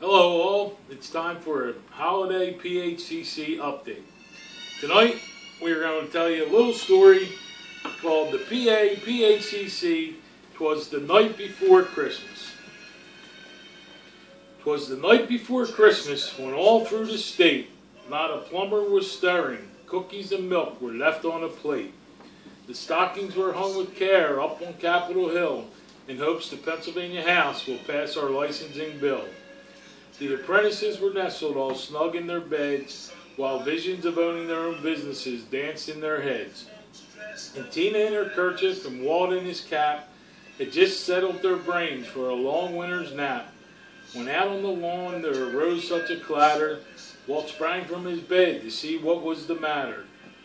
Hello all, it's time for a holiday Phcc update. Tonight we are going to tell you a little story called the Phcc. 'Twas the night before Christmas. 'Twas the night before Christmas when all through the state not a plumber was stirring, cookies and milk were left on a plate. The stockings were hung with care up on Capitol Hill in hopes the Pennsylvania House will pass our licensing bill. The apprentices were nestled all snug in their beds, while visions of owning their own businesses danced in their heads. And Tina in her kerchief and Walt in his cap had just settled their brains for a long winter's nap, when out on the lawn there arose such a clatter, Walt sprang from his bed to see what was the matter.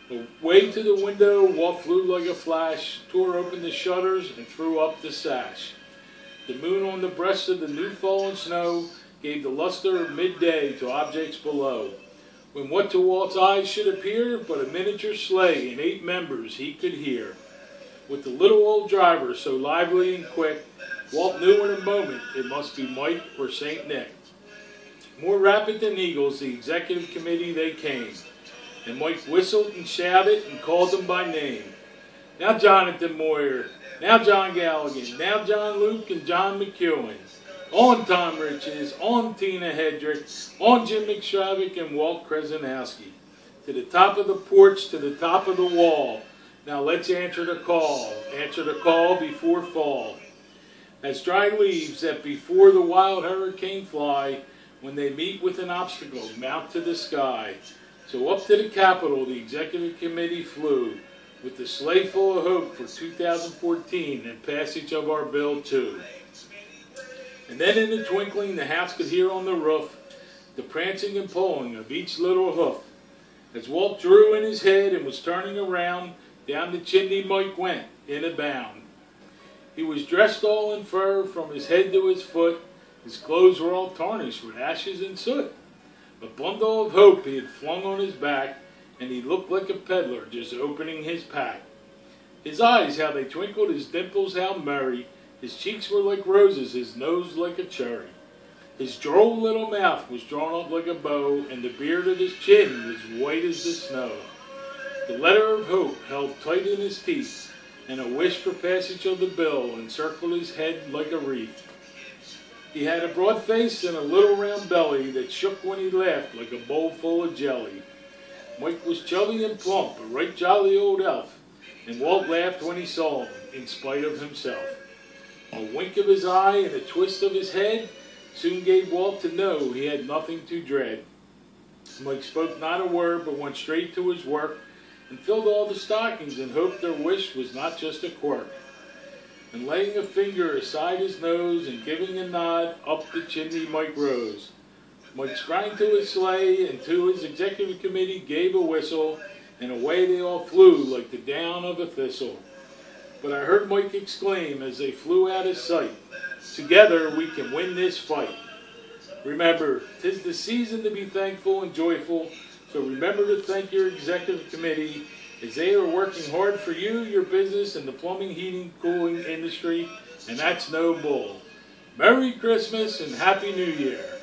Away to the window Walt flew like a flash, tore open the shutters and threw up the sash. The moon on the breast of the new fallen snow gave the luster of midday to objects below, when what to Walt's eyes should appear but a miniature sleigh and 8 members he could hear. With the little old driver so lively and quick, Walt knew in a moment it must be Mike or St. Nick. More rapid than eagles the executive committee they came, and Mike whistled and shouted and called them by name. Now Jonathan Moyer, now John Galligan, now John Luke and John McEwen. On Tom Riches, on Tina Hedrick, on Jim McStravick and Walt Kresinowski. To the top of the porch, to the top of the wall. Now let's answer the call before fall. As dry leaves that before the wild hurricane fly, when they meet with an obstacle, mount to the sky. So up to the Capitol the executive committee flew, with the sleigh full of hope for 2014 and passage of our bill too. And then in a twinkling the house could hear on the roof the prancing and pulling of each little hoof. As Walt drew in his head and was turning around, down the chimney Mike went in a bound. He was dressed all in fur from his head to his foot. His clothes were all tarnished with ashes and soot. A bundle of hope he had flung on his back, and he looked like a peddler just opening his pack. His eyes, how they twinkled, his dimples, how merry. His cheeks were like roses, his nose like a cherry. His droll little mouth was drawn up like a bow, and the beard of his chin was white as the snow. The letter of hope held tight in his teeth, and a wish for passage of the bill encircled his head like a wreath. He had a broad face and a little round belly that shook when he laughed like a bowl full of jelly. Mike was chubby and plump, a right jolly old elf, and Walt laughed when he saw him, in spite of himself. A wink of his eye and a twist of his head soon gave Walt to know he had nothing to dread. Mike spoke not a word, but went straight to his work and filled all the stockings and hoped their wish was not just a quirk. And laying a finger aside his nose and giving a nod, up the chimney Mike rose. Mike sprang to his sleigh and to his executive committee gave a whistle, and away they all flew like the down of a thistle. But I heard Mike exclaim as they flew out of sight, "Together we can win this fight." Remember, 'tis the season to be thankful and joyful, so remember to thank your executive committee as they are working hard for you, your business, and the plumbing, heating, cooling industry, and that's no bull. Merry Christmas and Happy New Year.